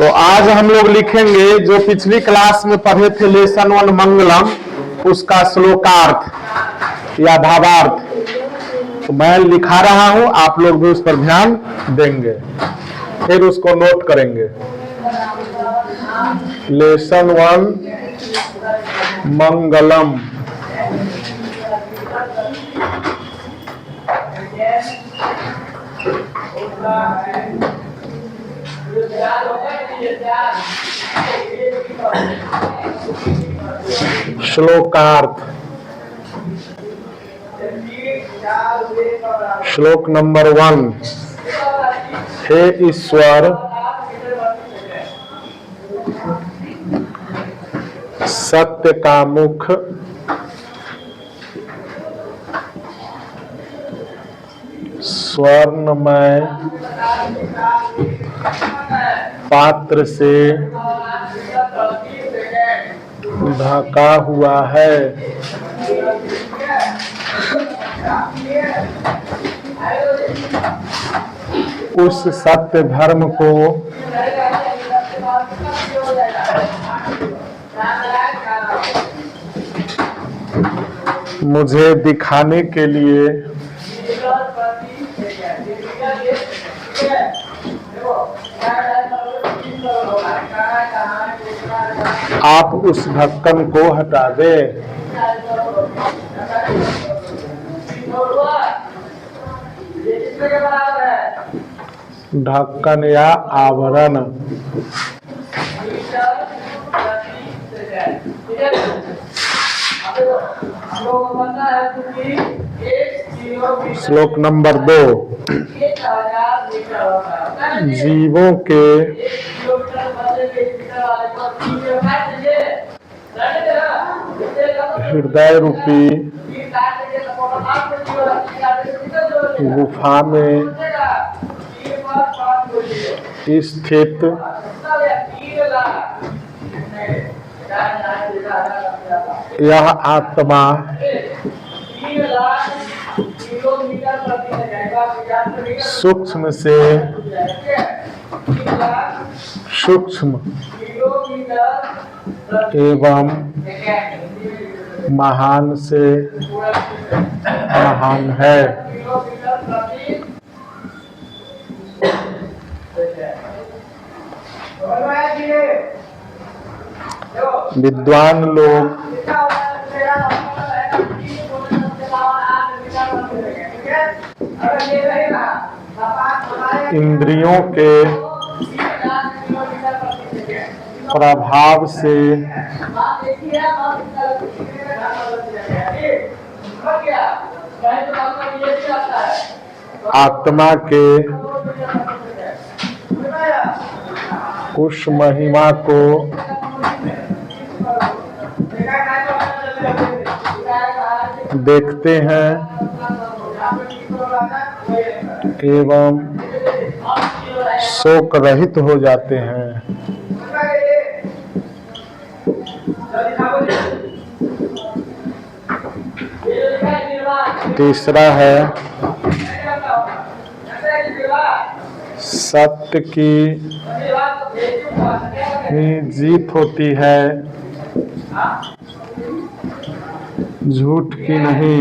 तो आज हम लोग लिखेंगे जो पिछली क्लास में पढ़े थे लेसन 1 मंगलम, उसका श्लोकार्थ या भावार्थ। तो मैं लिखा रहा हूं, आप लोग भी उस पर ध्यान देंगे, फिर उसको नोट करेंगे। लेसन 1 मंगलम। श्लोकार्थ। श्लोक नंबर 1। हे ईश्वर, सत्य का मुख स्वर्णमय पात्र से ढका हुआ है। उस सत्य धर्म को मुझे दिखाने के लिए आप उस ढक्कन को हटा दें। ढक्कन या आवरण। श्लोक नंबर 2। जीवों के हृदय रूपी गुफा में स्थित यह आत्मा सूक्ष्म से सूक्ष्म एवं महान से महान है। विद्वान लोग इंद्रियों के प्रभाव से आत्मा के उस महिमा को देखते हैं एवं शोक रहित हो जाते हैं। तीसरा है सत्य की ही जीत होती है, झूठ की नहीं।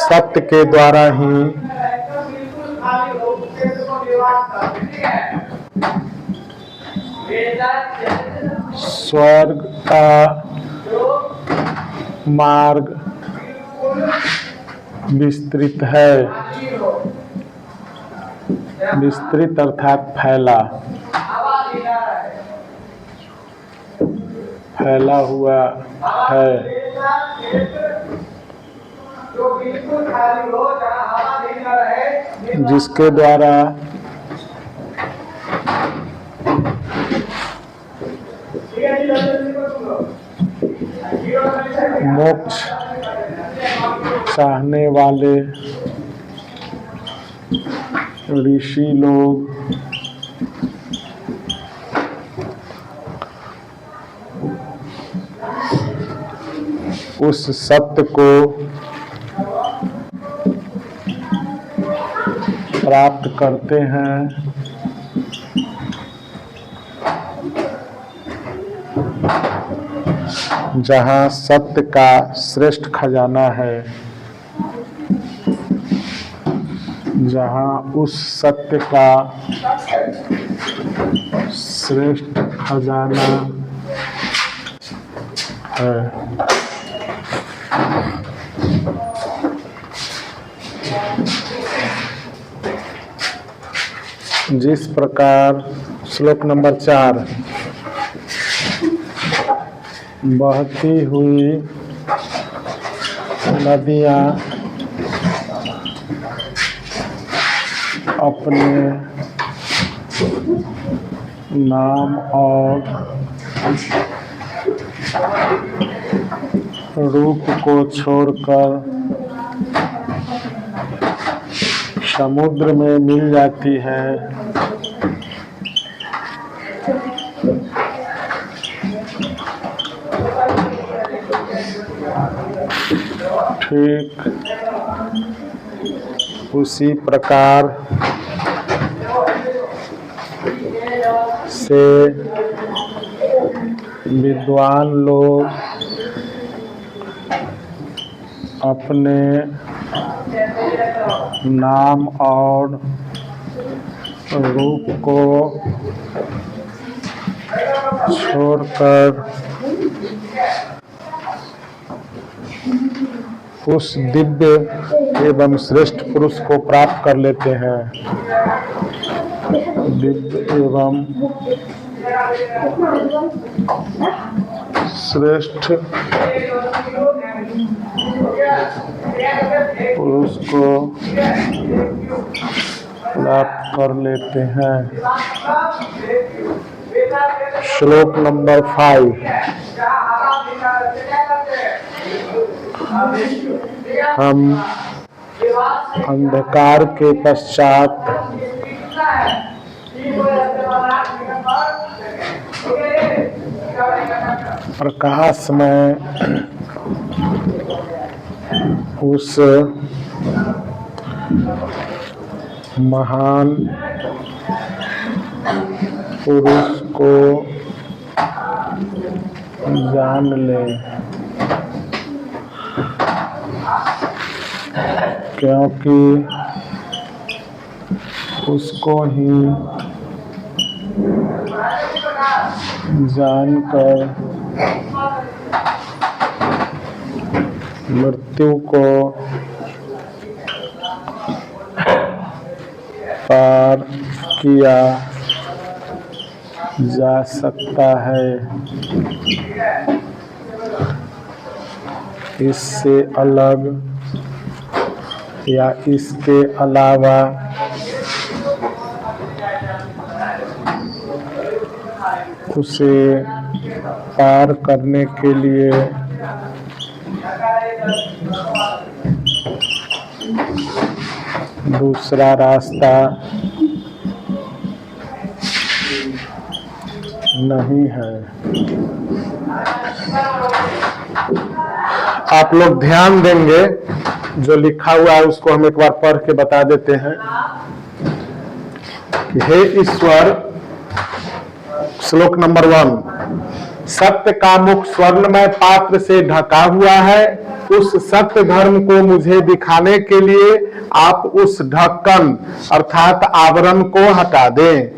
सत्य के द्वारा ही स्वर्ग का मार्ग विस्तृत है। विस्तृत अर्थात फैला, फैला हुआ है। जिसके द्वारा मोक्ष चाहने वाले ऋषि लोग उस सत्य को प्राप्त करते हैं। जहाँ सत्य का श्रेष्ठ खजाना है, जहाँ उस सत्य का श्रेष्ठ खजाना है। जिस प्रकार श्लोक नंबर 4, बहती हुई नदियाँ अपने नाम और रूप को छोड़कर समुद्र में मिल जाती है, ठीक उसी प्रकार से विद्वान लोग अपने नाम और रूप को छोड़कर उस दिव्य एवं श्रेष्ठ पुरुष को प्राप्त कर लेते हैं। दिव्य एवं श्रेष्ठ पुरुष को प्राप्त कर लेते हैं। श्लोक नंबर 5, हम अंधकार के पश्चात प्रकाशमय उस महान पुरुष को जान लें, क्योंकि उसको ही जानकर मृत्यु को पार किया जा सकता है। इससे अलग या इसके अलावा उसे पार करने के लिए दूसरा रास्ता नहीं है। आप लोग ध्यान देंगे, जो लिखा हुआ है उसको हम एक बार पढ़ के बता देते हैं कि हे ईश्वर, श्लोक नंबर 1, सत्य का मुख स्वर्णमय पात्र से ढका हुआ है। उस सत्य धर्म को मुझे दिखाने के लिए आप उस ढक्कन अर्थात आवरण को हटा दें।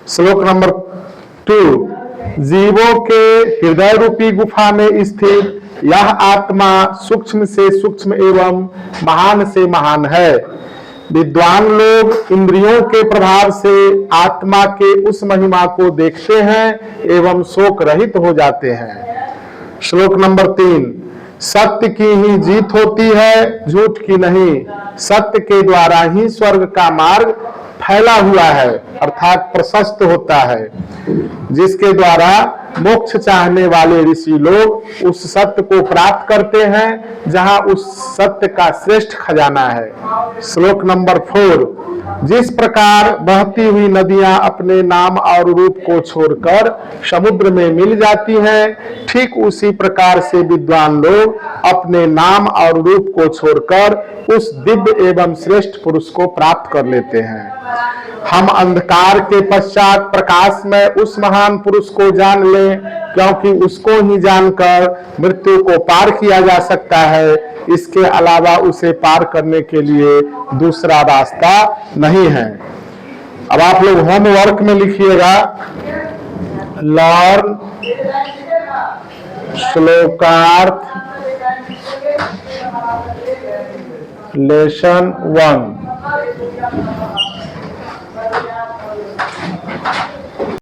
श्लोक नंबर 2, जीवों के हृदय रूपी गुफा में स्थित यह आत्मा सूक्ष्म से सूक्ष्म एवं महान से महान है। विद्वान लोग इंद्रियों के प्रभाव से आत्मा के उस महिमा को देखते हैं एवं शोक रहित हो जाते हैं। श्लोक नंबर 3, सत्य की ही जीत होती है, झूठ की नहीं। सत्य के द्वारा ही स्वर्ग का मार्ग फैला हुआ है अर्थात प्रशस्त होता है, जिसके द्वारा मोक्ष चाहने वाले ऋषि लोग उस सत्य को प्राप्त करते हैं जहां उस सत्य का श्रेष्ठ खजाना है। श्लोक नंबर 4। जिस प्रकार बहती हुई नदियां अपने नाम और रूप को छोड़कर समुद्र में मिल जाती हैं, ठीक उसी प्रकार से विद्वान लोग अपने नाम और रूप को छोड़कर उस दिव्य एवं श्रेष्ठ पुरुष को प्राप्त कर लेते हैं। हम अंधकार के पश्चात प्रकाश में उस महान पुरुष को जान लें, क्योंकि उसको ही जानकर मृत्यु को पार किया जा सकता है। इसके अलावा उसे पार करने के लिए दूसरा रास्ता नहीं है। अब आप लोग होमवर्क में लिखिएगा, लर्न श्लोकार्थ लेसन 1।